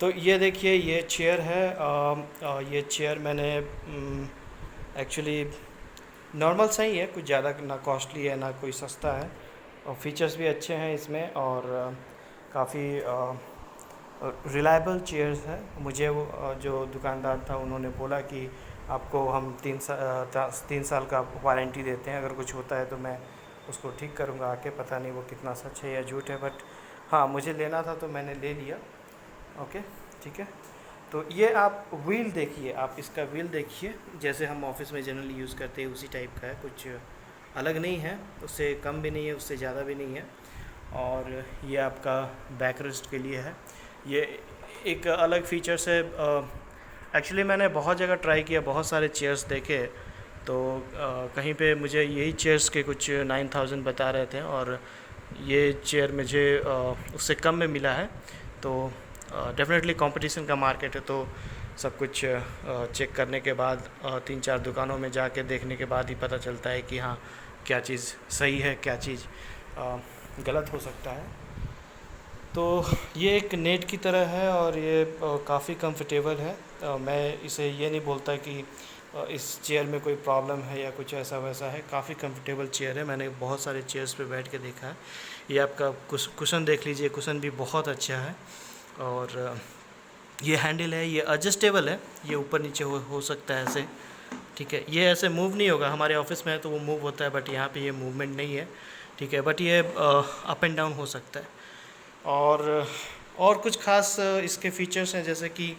तो ये देखिए ये चेयर है। ये चेयर मैंने एक्चुअली नॉर्मल सही है, कुछ ज़्यादा ना कॉस्टली है ना कोई सस्ता है, और फीचर्स भी अच्छे हैं इसमें, और काफ़ी रिलायबल चेयर्स है। मुझे वो जो दुकानदार था उन्होंने बोला कि आपको हम 3 साल का वारंटी देते हैं, अगर कुछ होता है तो मैं उसको ठीक करूँगा आके। पता नहीं वो कितना सच है या झूठ है, बट हाँ मुझे लेना था तो मैंने ले लिया। ओके, ठीक है। तो ये आप व्हील देखिए, आप इसका व्हील देखिए, जैसे हम ऑफिस में जनरली यूज़ करते हैं उसी टाइप का है, कुछ अलग नहीं है, उससे कम भी नहीं है उससे ज़्यादा भी नहीं है। और ये आपका बैक रेस्ट के लिए है। ये एक अलग फीचर्स है। एक्चुअली मैंने बहुत जगह ट्राई किया, बहुत सारे चेयर्स देखे, तो कहीं पे मुझे यही चेयर्स के कुछ 9,000 बता रहे थे, और ये चेयर मुझे उससे कम में मिला है। तो डेफिनेटली कंपटीशन का मार्केट है, तो सब कुछ चेक करने के बाद 3-4 दुकानों में जाके देखने के बाद ही पता चलता है कि हाँ क्या चीज़ सही है, क्या चीज़ गलत हो सकता है। तो ये एक नेट की तरह है, और ये काफ़ी कंफर्टेबल है। मैं इसे ये नहीं बोलता कि इस चेयर में कोई प्रॉब्लम है या कुछ ऐसा वैसा है। काफ़ी कंफर्टेबल चेयर है, मैंने बहुत सारे चेयर्स पे बैठ के देखा है। ये आपका कुशन देख लीजिए, कुशन भी बहुत अच्छा है। और ये हैंडल है, ये एडजस्टेबल है, ये ऊपर नीचे हो सकता है ऐसे, ठीक है। ये ऐसे मूव नहीं होगा, हमारे ऑफिस में है तो वो मूव होता है, बट यहाँ पे ये मूवमेंट नहीं है, ठीक है। बट ये अप एंड डाउन हो सकता है। और कुछ खास इसके फीचर्स हैं, जैसे कि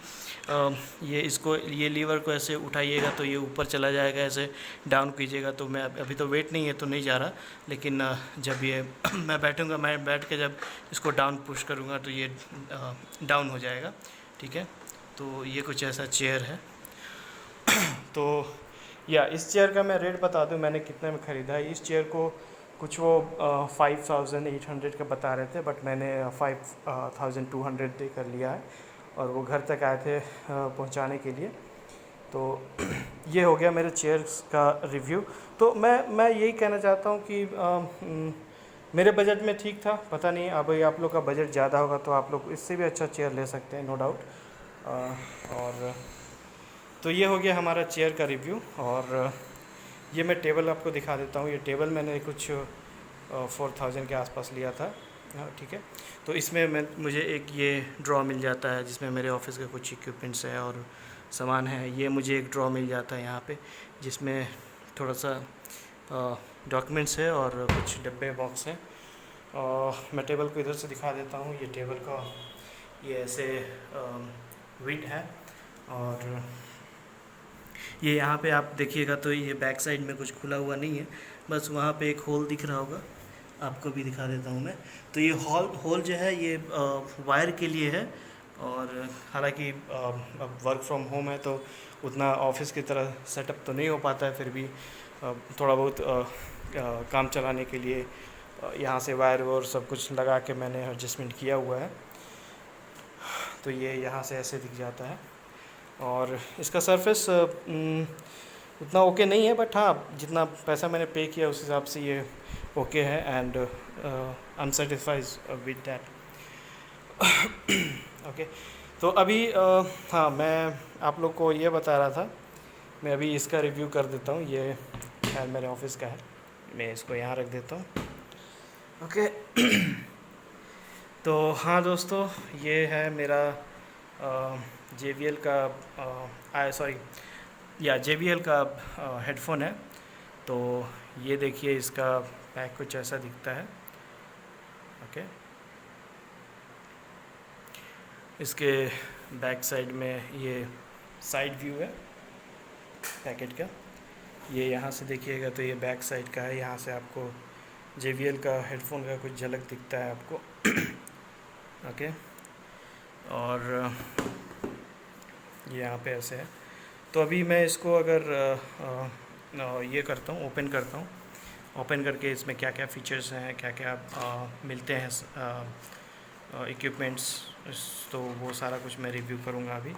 ये लीवर को ऐसे उठाइएगा तो ये ऊपर चला जाएगा, ऐसे डाउन कीजिएगा तो मैं अभी तो वेट नहीं है तो नहीं जा रहा, लेकिन जब ये मैं बैठूंगा, मैं बैठ के जब इसको डाउन पुश करूंगा तो ये डाउन हो जाएगा, ठीक है। तो ये कुछ ऐसा चेयर है। तो या इस चेयर का मैं रेट बता दूं मैंने कितने में ख़रीदा है। इस चेयर को कुछ वो 5,800 का बता रहे थे, बट मैंने 5,200 दे कर लिया है, और वो घर तक आए थे पहुंचाने के लिए। तो ये हो गया मेरे चेयर्स का रिव्यू। तो मैं यही कहना चाहता हूँ कि मेरे बजट में ठीक था। पता नहीं अब आप लोग का बजट ज़्यादा होगा तो आप लोग इससे भी अच्छा चेयर ले सकते हैं, नो डाउट। और तो ये हो गया हमारा चेयर का रिव्यू। और ये मैं टेबल आपको दिखा देता हूँ। ये टेबल मैंने कुछ 4,000 के आसपास लिया था, ठीक है। तो इसमें मुझे एक ये ड्रॉ मिल जाता है जिसमें मेरे ऑफिस के कुछ इक्विपमेंट्स हैं और सामान है। ये मुझे एक ड्रॉ मिल जाता है यहाँ पे, जिसमें थोड़ा सा डॉक्यूमेंट्स है और कुछ डब्बे बॉक्स हैं। मैं टेबल को इधर से दिखा देता हूँ। ये टेबल का ये ऐसे विड है, और ये यहाँ पे आप देखिएगा तो ये बैक साइड में कुछ खुला हुआ नहीं है, बस वहाँ पे एक होल दिख रहा होगा, आपको भी दिखा देता हूँ मैं। तो ये होल जो है ये वायर के लिए है, और हालांकि अब वर्क फ्रॉम होम है तो उतना ऑफिस की तरह सेटअप तो नहीं हो पाता है, फिर भी थोड़ा बहुत काम चलाने के लिए यहाँ से वायर और सब कुछ लगा के मैंने एडजस्टमेंट किया हुआ है। तो ये यहाँ से ऐसे दिख जाता है, और इसका सरफेस उतना ओके नहीं है, बट हाँ जितना पैसा मैंने पे किया उस हिसाब से ये ओके है, and I am satisfied with that. Okay, तो अभी हाँ मैं आप लोग को ये बता रहा था, मैं अभी इसका रिव्यू कर देता हूँ। ये खैर मेरे ऑफिस का है, मैं इसको यहाँ रख देता हूँ। ओके तो हाँ दोस्तों, ये है मेरा JBL का सॉरी या JBL का हेडफोन है। तो ये देखिए इसका पैक कुछ ऐसा दिखता है। ओके, इसके बैक साइड में ये साइड व्यू है पैकेट का। ये यहाँ से देखिएगा तो ये बैक साइड का है, यहाँ से आपको JBL का हेडफोन का कुछ झलक दिखता है आपको। ओके, और ये यहाँ पे ऐसे है। तो अभी मैं इसको अगर ये करता हूँ, ओपन करता हूँ, ओपन करके इसमें क्या क्या फ़ीचर्स हैं, क्या क्या मिलते हैं इक्विपमेंट्स, तो वो सारा कुछ मैं रिव्यू करूँगा अभी।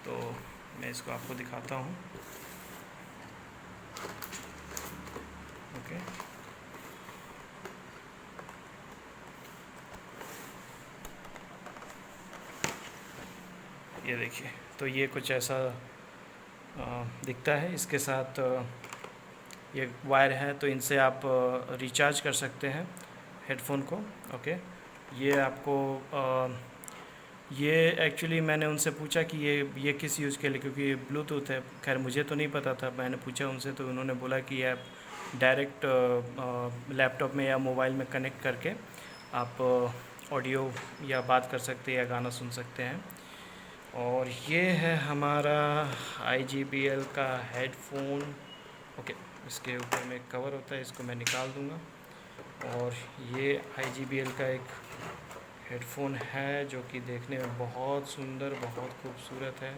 तो मैं इसको आपको दिखाता हूँ। ओके, ये देखिए, तो ये कुछ ऐसा दिखता है। इसके साथ ये वायर है, तो इनसे आप रिचार्ज कर सकते हैं हेडफोन को। ओके, ये आपको ये एक्चुअली मैंने उनसे पूछा कि ये किस यूज़ के लिए, क्योंकि ये ब्लूटूथ है। खैर मुझे तो नहीं पता था, मैंने पूछा उनसे, तो उन्होंने बोला कि ये आप डायरेक्ट लैपटॉप में या मोबाइल में कनेक्ट करके आप ऑडियो या बात कर सकते हैं या गाना सुन सकते हैं। और ये है हमारा IJBL का हेडफोन। ओके, इसके ऊपर में एक कवर होता है, इसको मैं निकाल दूंगा। और ये IJBL का एक हेडफोन है जो कि देखने में बहुत सुंदर, बहुत खूबसूरत है।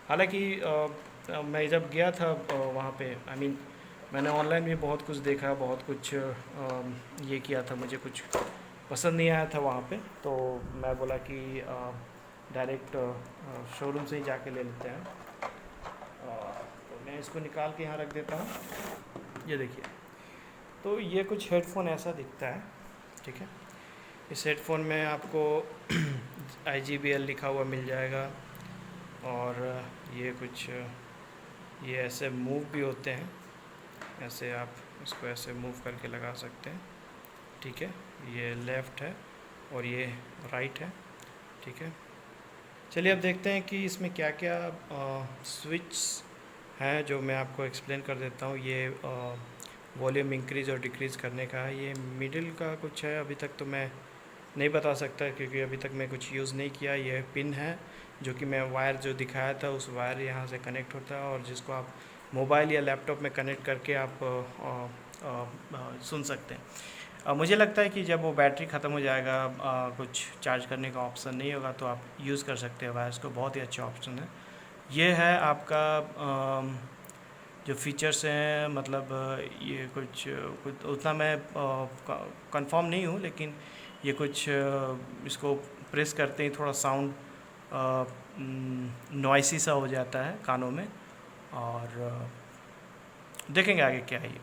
हालांकि मैं जब गया था वहाँ पे, मैंने ऑनलाइन भी बहुत कुछ देखा, बहुत कुछ ये किया था, मुझे कुछ पसंद नहीं आया था वहाँ पे। तो मैं बोला कि डायरेक्ट शोरूम से ही जाके ले लेते हैं। तो मैं इसको निकाल के यहाँ रख देता हूँ। ये देखिए, तो ये कुछ हेडफोन ऐसा दिखता है, ठीक है। इस हेडफोन में आपको IJBL लिखा हुआ मिल जाएगा। और ये कुछ ये ऐसे मूव भी होते हैं, ऐसे आप इसको ऐसे मूव करके लगा सकते हैं, ठीक है। ये लेफ़्ट है और ये राइट है, ठीक है। चलिए अब देखते हैं कि इसमें क्या क्या स्विच हैं, जो मैं आपको एक्सप्लेन कर देता हूँ। ये वॉल्यूम इंक्रीज़ और डिक्रीज़ करने का है। ये मिडिल का कुछ है, अभी तक तो मैं नहीं बता सकता क्योंकि अभी तक मैं कुछ यूज़ नहीं किया। ये पिन है जो कि मैं वायर जो दिखाया था, उस वायर यहाँ से कनेक्ट होता है और जिसको आप मोबाइल या लैपटॉप में कनेक्ट करके आप सुन सकते हैं। मुझे लगता है कि जब वो बैटरी ख़त्म हो जाएगा, कुछ चार्ज करने का ऑप्शन नहीं होगा, तो आप यूज़ कर सकते हैं वायर्स को। बहुत ही अच्छा ऑप्शन है। ये है आपका जो फीचर्स हैं, मतलब ये कुछ कुछ उतना मैं कंफर्म नहीं हूँ, लेकिन ये कुछ इसको प्रेस करते ही थोड़ा साउंड नॉइसी सा हो जाता है कानों में। और देखेंगे आगे क्या है ये।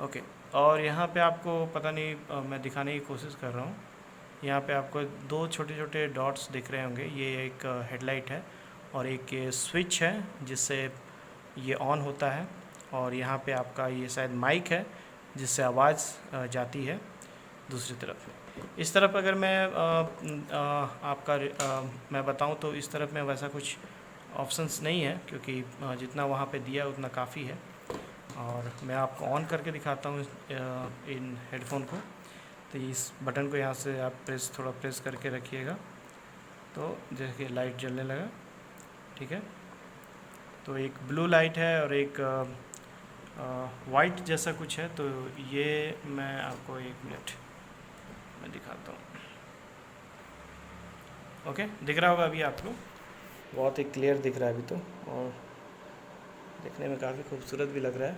ओके, और यहाँ पे आपको पता नहीं, मैं दिखाने की कोशिश कर रहा हूँ। यहाँ पे आपको दो छोटे छोटे डॉट्स दिख रहे होंगे। ये एक हेडलाइट है और एक ये स्विच है जिससे ये ऑन होता है। और यहाँ पे आपका ये शायद माइक है जिससे आवाज़ जाती है दूसरी तरफ। इस तरफ अगर मैं मैं बताऊं तो इस तरफ में वैसा कुछ ऑप्शंस नहीं है, क्योंकि जितना वहाँ पे दिया उतना काफ़ी है। और मैं आपको ऑन करके दिखाता हूँ इन हेडफोन को। तो इस बटन को यहाँ से आप थोड़ा प्रेस करके रखिएगा, तो जैसे कि लाइट जलने लगा, ठीक है। तो एक ब्लू लाइट है और एक वाइट जैसा कुछ है। तो ये मैं आपको 1 मिनट मैं दिखाता हूँ। ओके, दिख रहा होगा अभी आपको, बहुत ही क्लियर दिख रहा है अभी तो, और देखने में काफ़ी खूबसूरत भी लग रहा है।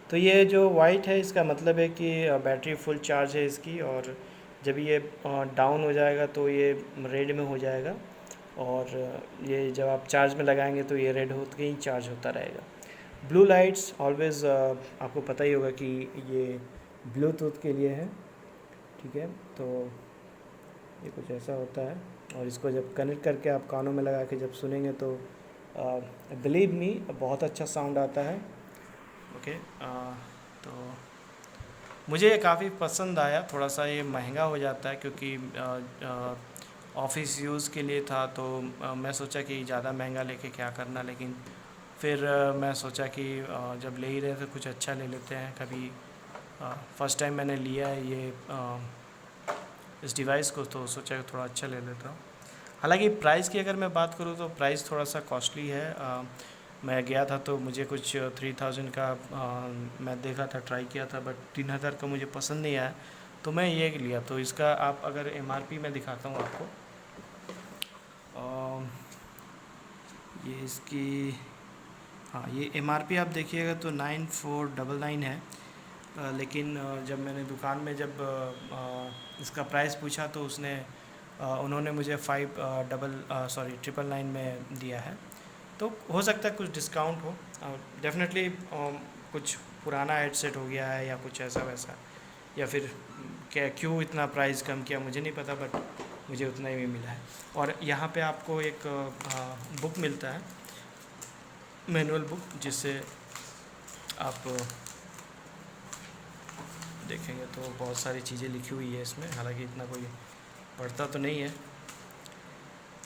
तो ये जो वाइट है इसका मतलब है कि बैटरी फुल चार्ज है इसकी, और जब ये डाउन हो जाएगा तो ये रेड में हो जाएगा, और ये जब आप चार्ज में लगाएंगे तो ये रेड होकर ही चार्ज होता रहेगा। ब्लू लाइट्स ऑलवेज़ आपको पता ही होगा कि ये ब्लूटूथ के लिए है, ठीक है। तो ये कुछ ऐसा होता है, और इसको जब कनेक्ट करके आप कानों में लगा के जब सुनेंगे तो बिलीव मी बहुत अच्छा साउंड आता है। ओके, तो मुझे ये काफ़ी पसंद आया। थोड़ा सा ये महंगा हो जाता है क्योंकि ऑफिस यूज़ के लिए था, तो मैं सोचा कि ज़्यादा महंगा लेके क्या करना, लेकिन फिर मैं सोचा कि जब ले ही रहे थे कुछ अच्छा ले लेते हैं। कभी फ़र्स्ट टाइम मैंने लिया है ये इस डिवाइस को, तो सोचा कि थोड़ा अच्छा ले लेता हूँ। हालांकि प्राइस की अगर मैं बात करूँ तो प्राइस थोड़ा सा कॉस्टली है। मैं गया था तो मुझे कुछ 3000 का मैं देखा था, ट्राई किया था, बट 3000 का मुझे पसंद नहीं आया, तो मैं ये लिया। तो इसका आप अगर MRP में दिखाता हूँ आपको, ये इसकी, हाँ, ये MRP आप देखिएगा तो 9499 है। लेकिन जब मैंने दुकान में जब इसका प्राइस पूछा तो उन्होंने मुझे 999 में दिया है। तो हो सकता है कुछ डिस्काउंट हो, डेफिनेटली कुछ पुराना हेडसेट हो गया है या कुछ ऐसा वैसा, या फिर क्या क्यों इतना प्राइस कम किया मुझे नहीं पता, बट मुझे उतना ही मिला है। और यहाँ पे आपको एक बुक मिलता है, मैनुअल बुक, जिससे आप देखेंगे तो बहुत सारी चीज़ें लिखी हुई है इसमें। हालांकि इतना कोई पढ़ता तो नहीं है,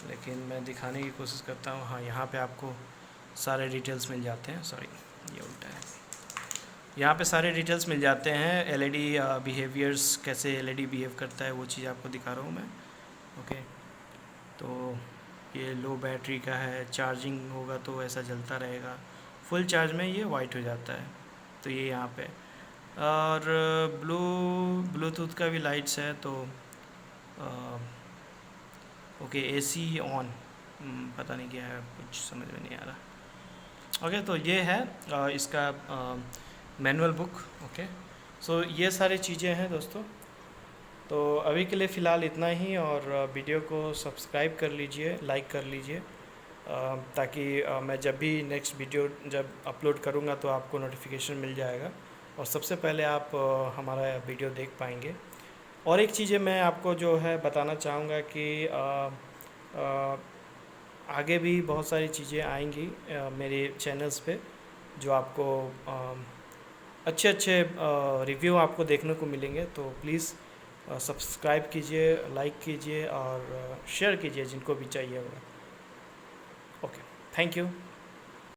लेकिन मैं दिखाने की कोशिश करता हूँ। हाँ, यहाँ पे आपको सारे डिटेल्स मिल जाते हैं। सॉरी, ये उल्टा है। यहाँ पे सारे डिटेल्स मिल जाते हैं। एलईडी बिहेवियर्स, कैसे एलईडी बिहेव करता है, वो चीज़ आपको दिखा रहा हूँ मैं। ओके, तो ये लो बैटरी का है, चार्जिंग होगा तो ऐसा जलता रहेगा, फुल चार्ज में ये वाइट हो जाता है। तो ये यहाँ पे, और ब्लूटूथ का भी लाइट्स है। तो ओके, एसी ऑन, पता नहीं क्या है, कुछ समझ में नहीं आ रहा। ओके, तो ये है इसका मैनुअल बुक। ओके, सो ये सारी चीज़ें हैं दोस्तों। तो अभी के लिए फ़िलहाल इतना ही, और वीडियो को सब्सक्राइब कर लीजिए, लाइक कर लीजिए, ताकि मैं जब भी नेक्स्ट वीडियो जब अपलोड करूँगा तो आपको नोटिफिकेशन मिल जाएगा और सबसे पहले आप हमारा वीडियो देख पाएंगे। और एक चीज़ें मैं आपको जो है बताना चाहूँगा कि आगे भी बहुत सारी चीज़ें आएंगी मेरे चैनल्स पे, जो आपको अच्छे अच्छे रिव्यू आपको देखने को मिलेंगे। तो प्लीज़ सब्सक्राइब कीजिए, लाइक कीजिए और शेयर कीजिए जिनको भी चाहिए होगा। Okay, thank you.